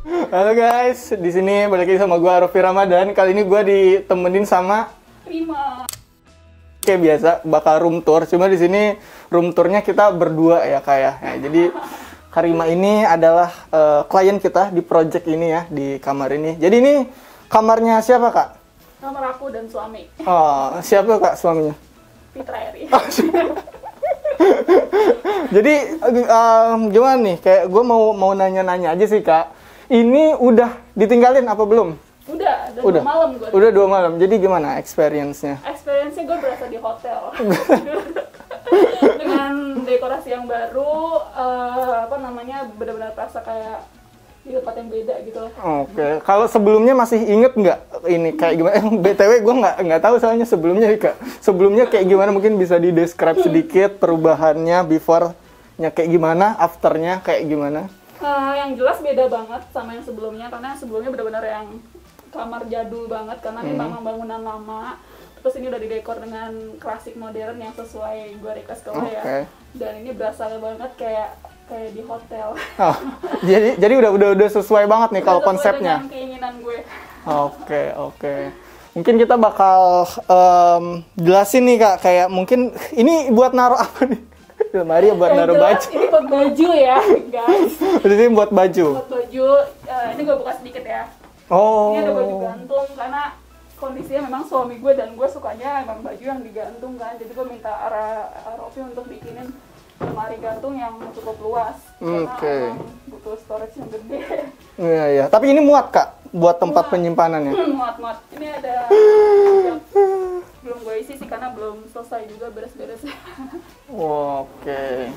Halo guys, di sini balik lagi sama gue Rofi Ramadan. Kali ini gue ditemenin sama Rima. Kayak biasa bakal room tour. Cuma di sini room tournya kita berdua ya kayak. Ya, jadi Karima ini adalah klien kita di project ini ya, di kamar ini. Jadi ini kamarnya siapa kak? Kamar aku dan suami. Oh, siapa kak suaminya? Fitra Eri. Jadi gimana nih? Kayak gue mau nanya-nanya aja sih kak. Ini udah ditinggalin apa belum? Udah 2 malam gue. Udah 2 malam. Jadi gimana experience-nya? Experience-nya gue berasa di hotel. Dengan dekorasi yang baru, benar-benar terasa kayak di tempat yang beda gitu. Oke. Kalau sebelumnya masih inget nggak ini kayak gimana? BTW gue nggak tahu soalnya sebelumnya kak. Sebelumnya kayak gimana? Mungkin bisa di-describe sedikit perubahannya, before-nya kayak gimana, after-nya kayak gimana? Yang jelas beda banget sama yang sebelumnya, karena sebelumnya benar-benar yang kamar jadul banget, karena ini memang bangunan lama. Terus ini udah didekor dengan klasik modern yang sesuai gue request ke lo ya. Dan ini berasa banget kayak di hotel. Oh, jadi udah sesuai banget nih kalau konsepnya. Dengan keinginan gue. Oke. Mungkin kita bakal jelasin nih kak, kayak mungkin ini buat naruh apa nih? Lemari buat naruh baju. Ini buat baju ya, guys. Ini buat baju. Buat baju. Ini gue buka sedikit ya. Oh. Ini ada baju gantung karena kondisinya memang suami gue dan gue sukanya emang baju yang digantung kan. Jadi gue minta Rofi untuk bikinin lemari gantung yang cukup luas. Karena emang butuh storage yang gede. Iya. Tapi ini muat kak buat tempat penyimpanannya. Muat. Ini ada belum gue isi sih karena belum selesai juga beres-beres. Oke.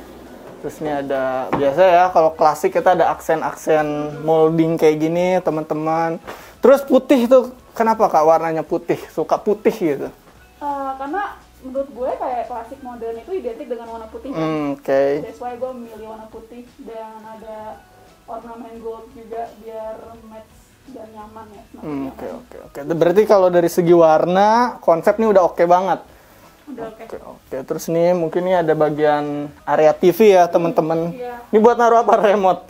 Terus ini ada biasa ya kalau klasik kita ada aksen-aksen molding kayak gini teman-teman. Terus putih tuh kenapa kak warnanya putih? Suka putih gitu? Karena menurut gue kayak klasik modern itu identik dengan warna putih kan. That's why gue memilih warna putih dan ada ornamen gold juga biar match dan nyaman ya. Oke. Berarti kalau dari segi warna konsep ini udah oke banget. Udah Oke. Terus nih mungkin ini ada bagian area TV ya teman-teman. Iya. Ini buat naruh apa remote?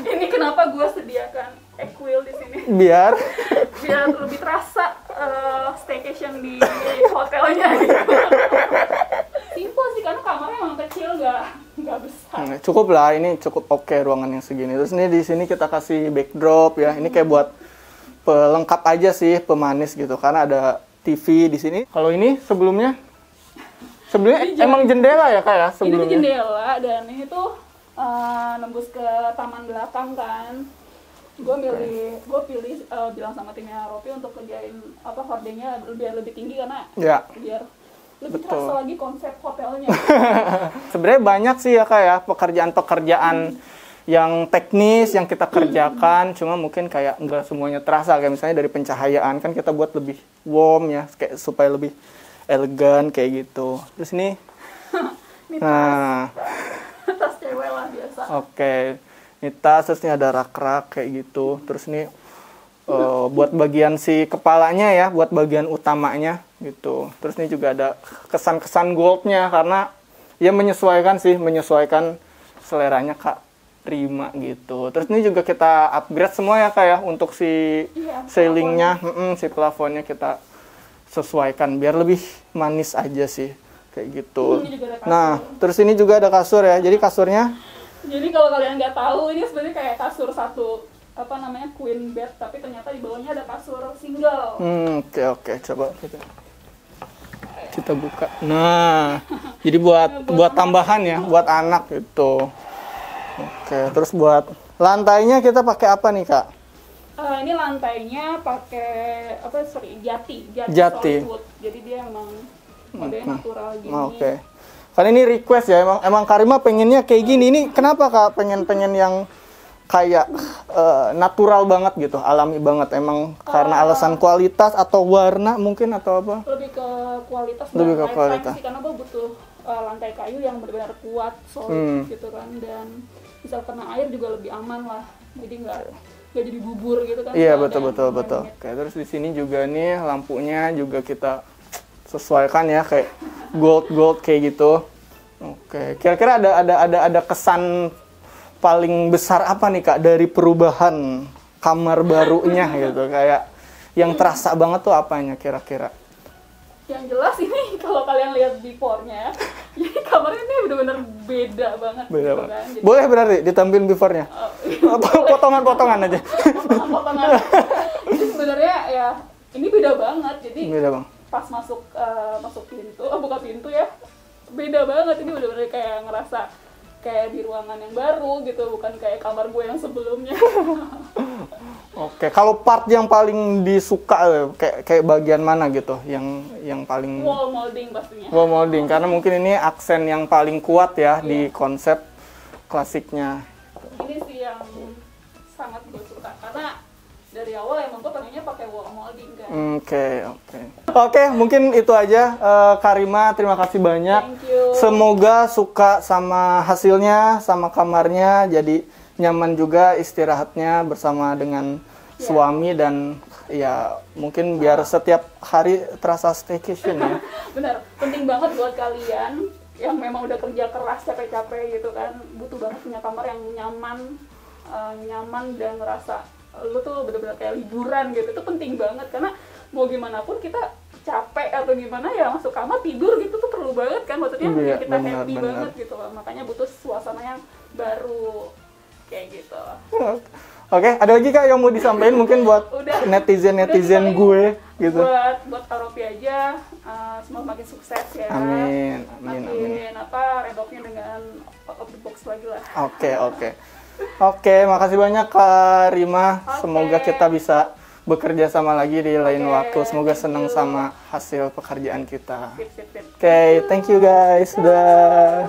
Ini kenapa gue sediakan Equil di sini? Biar lebih terasa staycation di hotelnya gitu. Simple sih karena kamarnya emang kecil nggak besar. Cukup lah, ini cukup oke ruangan yang segini. Terus ini di sini kita kasih backdrop ya. Ini kayak buat pelengkap aja sih, pemanis gitu. Karena ada TV di sini. Kalau ini sebelumnya emang jendela ya kak ya sebelumnya? Ini jendela dan ini tuh nembus ke taman belakang kan. Gue pilih bilang sama timnya Rofi untuk kerjain hordengnya biar lebih tinggi karena biar lebih terasa lagi konsep hotelnya. Sebenarnya banyak sih ya kak ya pekerjaan yang teknis yang kita kerjakan, cuma mungkin kayak nggak semuanya terasa. Kayak misalnya dari pencahayaan kan kita buat lebih warm ya, kayak supaya lebih elegan kayak gitu. Terus ini tas cewek lah biasa. Oke. Ini tas, terus ini ada rak-rak kayak gitu. Terus ini buat bagian si kepalanya ya, buat bagian utamanya gitu. Terus ini juga ada kesan-kesan goldnya karena ya menyesuaikan seleranya Kak Rima gitu. Terus ini juga kita upgrade semua ya Kak ya untuk si ceilingnya, si plafonnya kita sesuaikan biar lebih manis aja sih kayak gitu. Nah, terus ini juga ada kasur ya. Jadi kasurnya. Jadi kalau kalian nggak tahu ini sebenarnya kayak kasur satu queen bed, tapi ternyata di bawahnya ada kasur single. Oke. Coba kita buka. Nah, jadi buat tambahan ya, buat anak gitu. Oke, terus buat lantainya kita pakai apa nih kak? Ini lantainya pakai jati. Solid. Jadi dia emang modelnya natural gini. Oke. Karena ini request ya, emang Karima pengennya kayak gini. Ini kenapa kak pengen yang kayak natural banget gitu, alami banget? Emang karena alasan kualitas atau warna mungkin atau apa? Lebih ke kualitas. Sih, karena gue butuh lantai kayu yang benar-benar kuat, solid gitu kan, dan misal kena air juga lebih aman lah. Jadi nggak jadi bubur gitu kan. Iya betul. Oke, terus di sini juga nih lampunya juga kita sesuaikan ya kayak gold kayak gitu. Oke, kira-kira ada kesan paling besar apa nih Kak dari perubahan kamar barunya gitu, kayak yang terasa banget tuh apanya kira-kira? Yang jelas ini kalau kalian lihat before-nya, jadi kamarnya ini benar-benar beda banget. Beda gitu banget. kan. Jadi, Boleh berarti ditampilin before-nya? Potongan-potongan aja. potongan. Jadi sebenarnya ya ini beda banget. Jadi Beda bang. pas masuk pintu, buka pintu ya, beda banget. Ini benar-benar kayak ngerasa kayak di ruangan yang baru gitu, bukan kayak kamar gue yang sebelumnya. Oke, kalau part yang paling disuka kayak bagian mana gitu, yang paling Wall molding pastinya. wall molding, karena mungkin ini aksen yang paling kuat ya di konsep klasiknya. Ini sih yang sangat gue suka karena dari awal emang gue pengennya pakai wall molding kan. Oke, mungkin itu aja. Karima, terima kasih banyak. Thank you. Semoga suka sama hasilnya, sama kamarnya, jadi nyaman juga istirahatnya bersama dengan suami, dan ya mungkin biar setiap hari terasa staycation ya. Bener, penting banget buat kalian yang memang udah kerja keras capek-capek gitu kan, butuh banget punya kamar yang nyaman dan ngerasa lu tuh bener-bener kayak liburan gitu. Itu penting banget karena mau gimana pun kita capek atau gimana ya masuk kamar tidur gitu tuh perlu banget kan, maksudnya Iya, kita happy banget gitu loh. Makanya butuh suasana yang baru kayak gitu. Oke, ada lagi Kak yang mau disampaikan mungkin buat netizen gue gitu. Buat Karopi aja, semoga makin sukses ya. Amin. Redopnya dengan out of the box lagi lah. Oke, makasih banyak Kak Rima. Semoga kita bisa bekerja sama lagi di lain waktu. Semoga senang sama hasil pekerjaan kita. Oke, thank you guys. Sudah.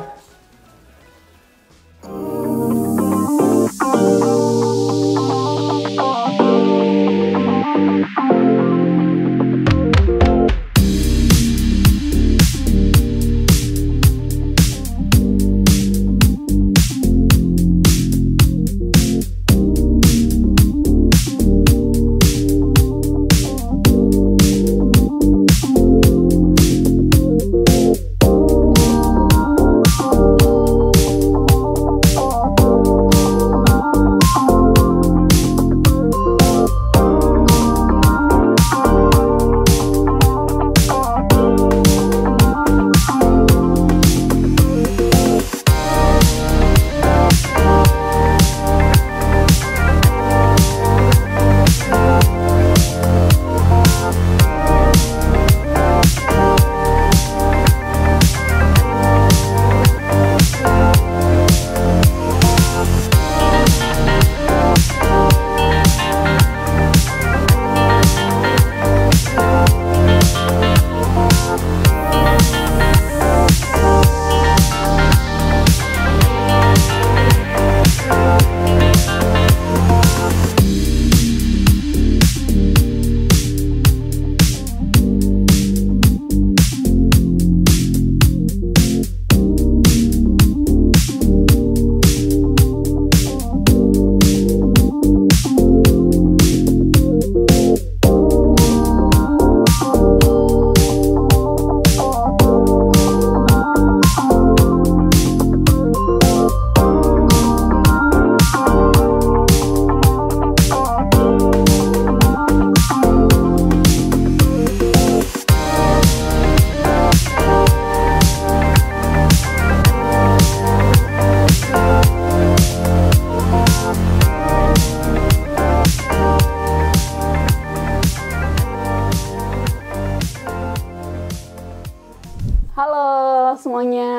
Halo semuanya,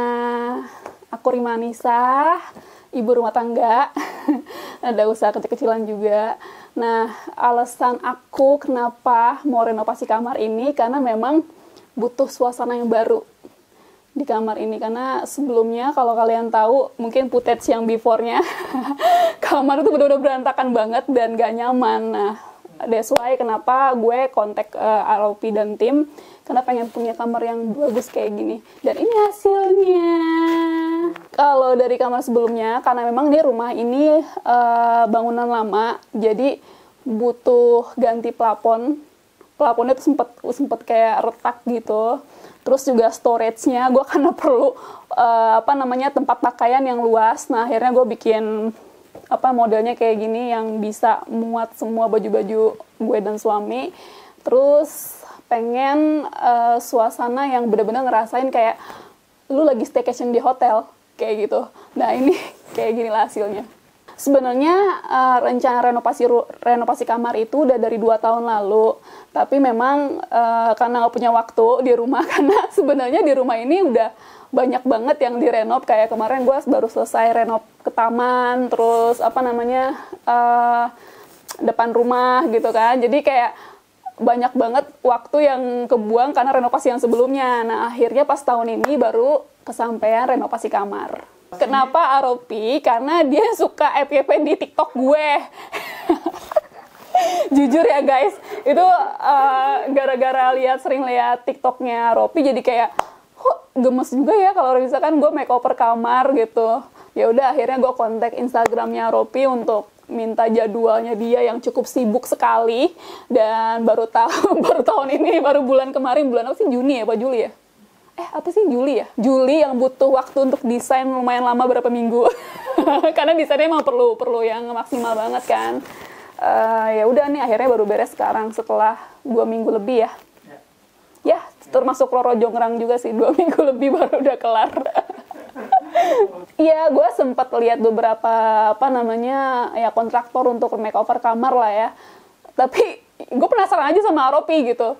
aku Rima Anissa, ibu rumah tangga, ada usaha kecil-kecilan juga. Nah, alasan aku kenapa mau renovasi kamar ini karena memang butuh suasana yang baru di kamar ini. Karena sebelumnya kalau kalian tahu, mungkin footage yang before-nya, kamar itu benar-benar berantakan banget dan gak nyaman. Nah, that's why kenapa gue kontak ROP dan tim, karena pengen punya kamar yang bagus kayak gini. Dan ini hasilnya. Kalau dari kamar sebelumnya, karena memang nih rumah ini bangunan lama, jadi butuh ganti plafon. Plafonnya tuh sempet kayak retak gitu. Terus juga storage-nya, gue karena perlu tempat pakaian yang luas. Nah, akhirnya gue bikin modelnya kayak gini yang bisa muat semua baju-baju gue dan suami. Terus pengen suasana yang bener-bener ngerasain kayak lu lagi staycation di hotel kayak gitu. Nah ini kayak gini lah hasilnya. Sebenarnya rencana renovasi kamar itu udah dari 2 tahun lalu, tapi memang karena nggak punya waktu di rumah, karena sebenarnya di rumah ini udah banyak banget yang direnov. Kayak kemarin gue baru selesai renov ke taman, terus depan rumah gitu kan. Jadi kayak banyak banget waktu yang kebuang karena renovasi yang sebelumnya. Nah akhirnya pas tahun ini baru kesampaian renovasi kamar. Kenapa Aropi? Karena dia suka FYP di TikTok gue. Jujur ya guys, itu gara-gara sering lihat TikToknya Aropi, jadi kayak gemes juga ya kalau misalkan gue makeover kamar gitu. Ya udah akhirnya gue kontak Instagramnya Aropi untuk minta jadwalnya dia yang cukup sibuk sekali. Dan baru tahun ini, baru bulan kemarin, bulan apa sih, Juni ya, Pak Juli ya? Juli ya? Juli yang butuh waktu untuk desain lumayan lama, berapa minggu. Karena desainnya emang perlu yang maksimal banget kan. Ya udah nih akhirnya baru beres sekarang setelah 2 minggu lebih ya. Ya, termasuk Roro Jonggrang juga sih, 2 minggu lebih baru udah kelar. Iya, gue sempat lihat beberapa kontraktor untuk makeover kamar lah ya. Tapi gue penasaran aja sama Aropi gitu.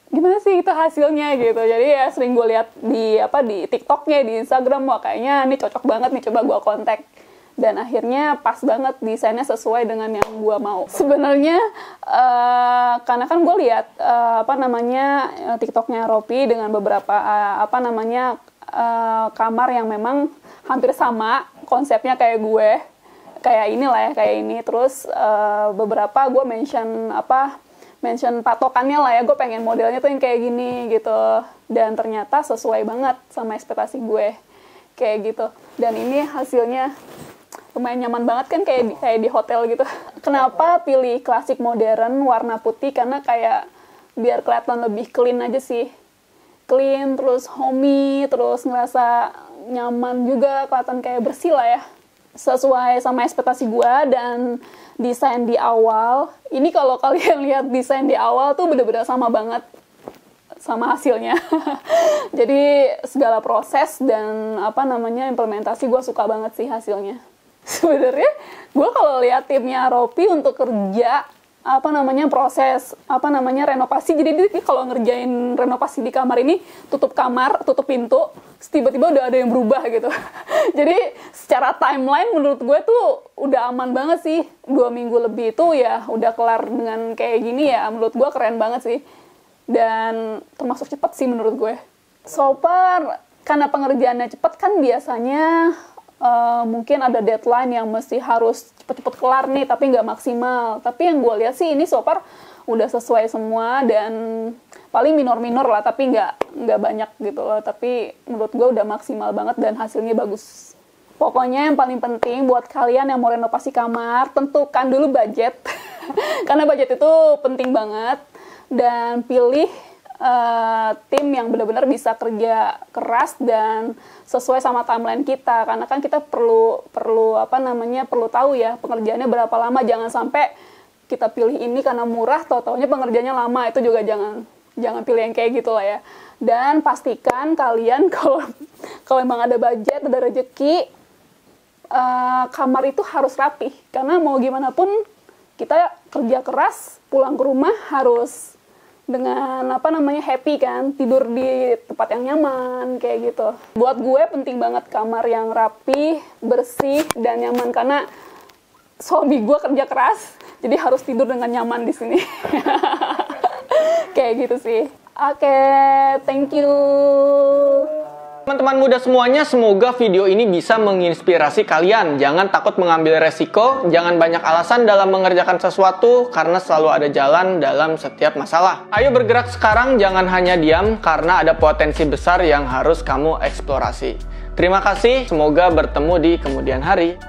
Gimana sih itu hasilnya gitu. Jadi ya sering gue lihat di TikToknya, di Instagram, wah kayaknya ini cocok banget nih, coba gue kontak. Dan akhirnya pas banget, desainnya sesuai dengan yang gue mau. Sebenarnya karena kan gue lihat TikToknya Aropi dengan beberapa kamar yang memang hampir sama konsepnya kayak gue, kayak inilah ya, kayak ini. Terus beberapa gue mention patokannya lah ya, gue pengen modelnya tuh yang kayak gini gitu. Dan ternyata sesuai banget sama ekspektasi gue kayak gitu. Dan ini hasilnya lumayan nyaman banget kan, kayak di hotel gitu. Kenapa pilih klasik modern warna putih? Karena kayak biar kelihatan lebih clean aja sih. Clean, terus homey, terus ngerasa nyaman juga, kelihatan kayak bersih lah ya. Sesuai sama ekspektasi gue. Dan desain di awal, ini kalau kalian lihat desain di awal tuh bener-bener sama banget sama hasilnya. Jadi segala proses dan implementasi gue suka banget sih hasilnya. Sebenarnya gue kalau lihat timnya Aropi untuk kerja proses renovasi, jadi dia kalau ngerjain renovasi di kamar ini, tutup kamar, tutup pintu, tiba-tiba udah ada yang berubah gitu. Jadi secara timeline menurut gue tuh udah aman banget sih. 2 minggu lebih itu ya udah kelar dengan kayak gini ya, menurut gue keren banget sih. Dan termasuk cepet sih menurut gue. So far, karena pengerjaannya cepet kan biasanya mungkin ada deadline yang mesti harus cepet-cepet kelar nih, tapi nggak maksimal. Tapi yang gue lihat sih ini so far udah sesuai semua, dan paling minor-minor lah, tapi nggak banyak gitu loh. Tapi menurut gue udah maksimal banget dan hasilnya bagus. Pokoknya yang paling penting buat kalian yang mau renovasi kamar, tentukan dulu budget. Karena budget itu penting banget. Dan pilih tim yang benar-benar bisa kerja keras dan sesuai sama timeline kita. Karena kan kita perlu tahu ya pengerjaannya berapa lama. Jangan sampai kita pilih ini karena murah, tau-taunya pengerjaannya lama. Itu juga jangan pilih yang kayak gitu lah ya. Dan pastikan kalian kalau emang ada budget, ada rezeki, kamar itu harus rapih. Karena mau gimana pun kita kerja keras, pulang ke rumah harus dengan happy kan, tidur di tempat yang nyaman kayak gitu. Buat gue penting banget kamar yang rapi, bersih dan nyaman, karena suami gue kerja keras, jadi harus tidur dengan nyaman di sini. Kayak gitu sih. Oke, thank you. Teman-teman muda semuanya, semoga video ini bisa menginspirasi kalian. Jangan takut mengambil resiko, jangan banyak alasan dalam mengerjakan sesuatu, karena selalu ada jalan dalam setiap masalah. Ayo bergerak sekarang, jangan hanya diam, karena ada potensi besar yang harus kamu eksplorasi. Terima kasih, semoga bertemu di kemudian hari.